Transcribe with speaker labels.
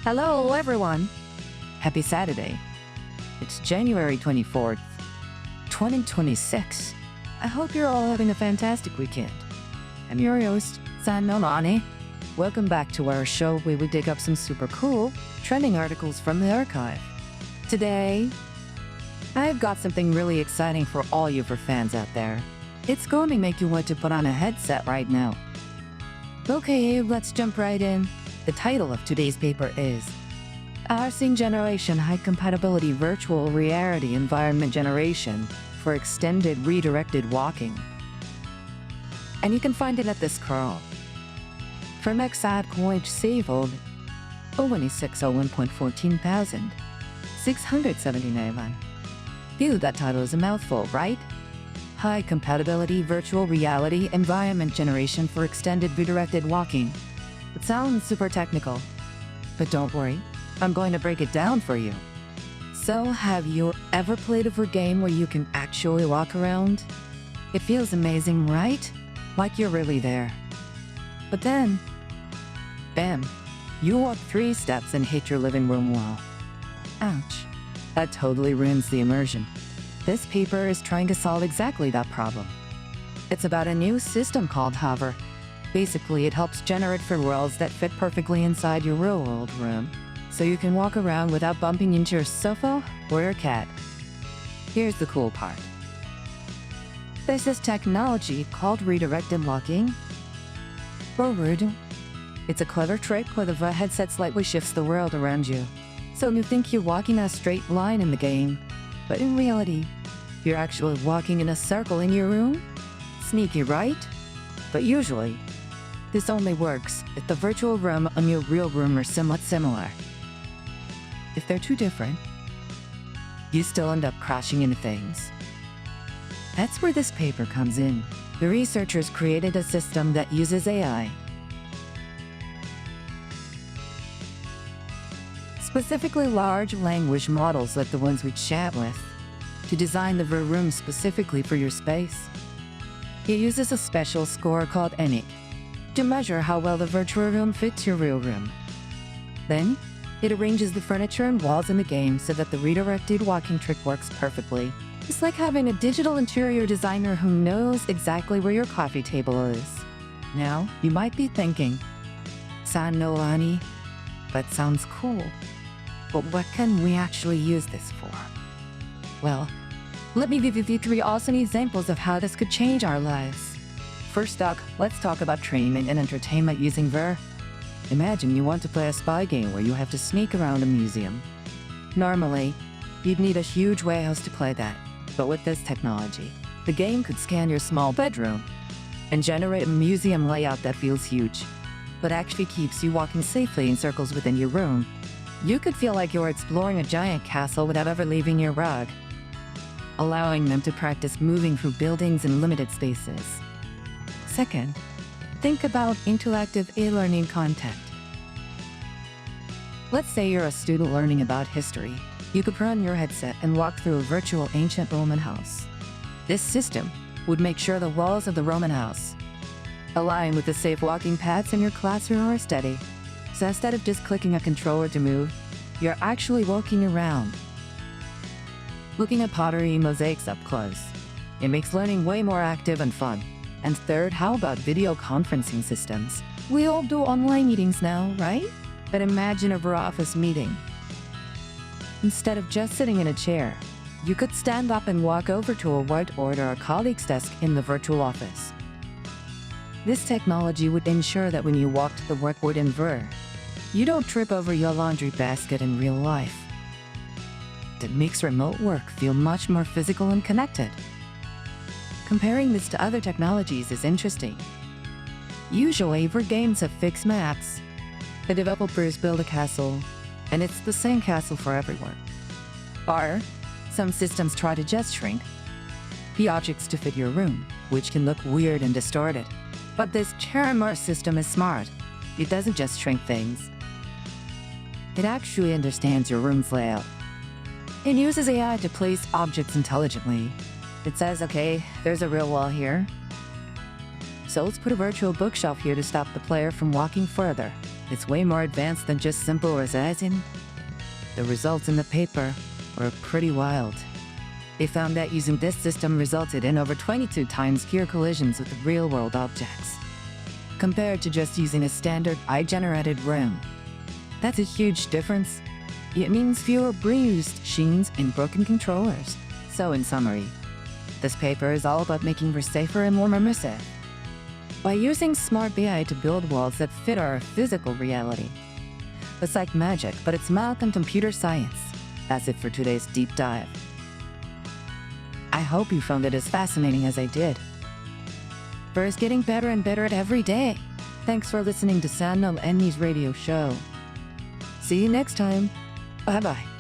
Speaker 1: Hello, everyone. Happy Saturday. It's January 24th, 2026. I hope you're all having a fantastic weekend. I'm your host, San Nolani. Welcome back to our show where we dig up some super cool, trending articles from the archive. Today, I've got something really exciting for all you fans out there. It's going to make you want to put on a headset right now. Okay, let's jump right in. The title of today's paper is HCVR Scene Generation High Compatibility Virtual Reality Environment Generation for Extended Redirected Walking. And you can find it at this curl. From HCVR 679. Phew, that title is a mouthful, right? High Compatibility Virtual Reality Environment Generation for Extended Redirected Walking. It sounds super technical, but don't worry, I'm going to break it down for you. So, have you ever played a VR game where you can actually walk around? It feels amazing, right? Like you're really there. But then, bam, you walk 3 steps and hit your living room wall. Ouch. That totally ruins the immersion. This paper is trying to solve exactly that problem. It's about a new system called Hover. Basically, it helps generate for worlds that fit perfectly inside your real-world room, so you can walk around without bumping into your sofa or your cat. Here's the cool part. There's this technology called redirected walking. Forward. It's a clever trick where the VR headset slightly shifts the world around you. So you think you're walking a straight line in the game, but in reality, you're actually walking in a circle in your room? Sneaky, right? But usually, this only works if the virtual room and your real room are somewhat similar. If they're too different, you still end up crashing into things. That's where this paper comes in. The researchers created a system that uses AI. Specifically large language models like the ones we chat with, to design the VR room specifically for your space. It uses a special score called ENIC to measure how well the virtual room fits your real room. Then, it arranges the furniture and walls in the game so that the redirected walking trick works perfectly. It's like having a digital interior designer who knows exactly where your coffee table is. Now, you might be thinking, San Nolani, that sounds cool. But what can we actually use this for? Well, let me give you 3 awesome examples of how this could change our lives. First up, let's talk about training and entertainment using VR. Imagine you want to play a spy game where you have to sneak around a museum. Normally, you'd need a huge warehouse to play that. But with this technology, the game could scan your small bedroom and generate a museum layout that feels huge, but actually keeps you walking safely in circles within your room. You could feel like you're exploring a giant castle without ever leaving your rug, allowing them to practice moving through buildings in limited spaces. Second, think about interactive e-learning content. Let's say you're a student learning about history. You could put on your headset and walk through a virtual ancient Roman house. This system would make sure the walls of the Roman house align with the safe walking paths in your classroom or study. So instead of just clicking a controller to move, you're actually walking around, looking at pottery and mosaics up close. It makes learning way more active and fun. And third, how about video conferencing systems? We all do online meetings now, right? But imagine a VR office meeting. Instead of just sitting in a chair, you could stand up and walk over to a whiteboard or a colleague's desk in the virtual office. This technology would ensure that when you walk to the whiteboard in VR, you don't trip over your laundry basket in real life. It makes remote work feel much more physical and connected. Comparing this to other technologies is interesting. Usually, VR games have fixed maps. The developers build a castle, and it's the same castle for everyone. Or, some systems try to just shrink the objects to fit your room, which can look weird and distorted. But this immersive system is smart. It doesn't just shrink things. It actually understands your room's layout. It uses AI to place objects intelligently. It says, okay, there's a real wall here, so let's put a virtual bookshelf here to stop the player from walking further. It's way more advanced than just simple resizing. The results in the paper were pretty wild. They found that using this system resulted in over 22 times fewer collisions with real-world objects, compared to just using a standard eye-generated rim. That's a huge difference. It means fewer bruised machines and broken controllers. So in summary, this paper is all about making us safer and more immersive by using smart AI to build worlds that fit our physical reality. It's like magic, but it's math and computer science. That's it for today's deep dive. I hope you found it as fascinating as I did. It's getting better and better every day. Thanks for listening to Sannal Enni's radio show. See you next time. Bye-bye.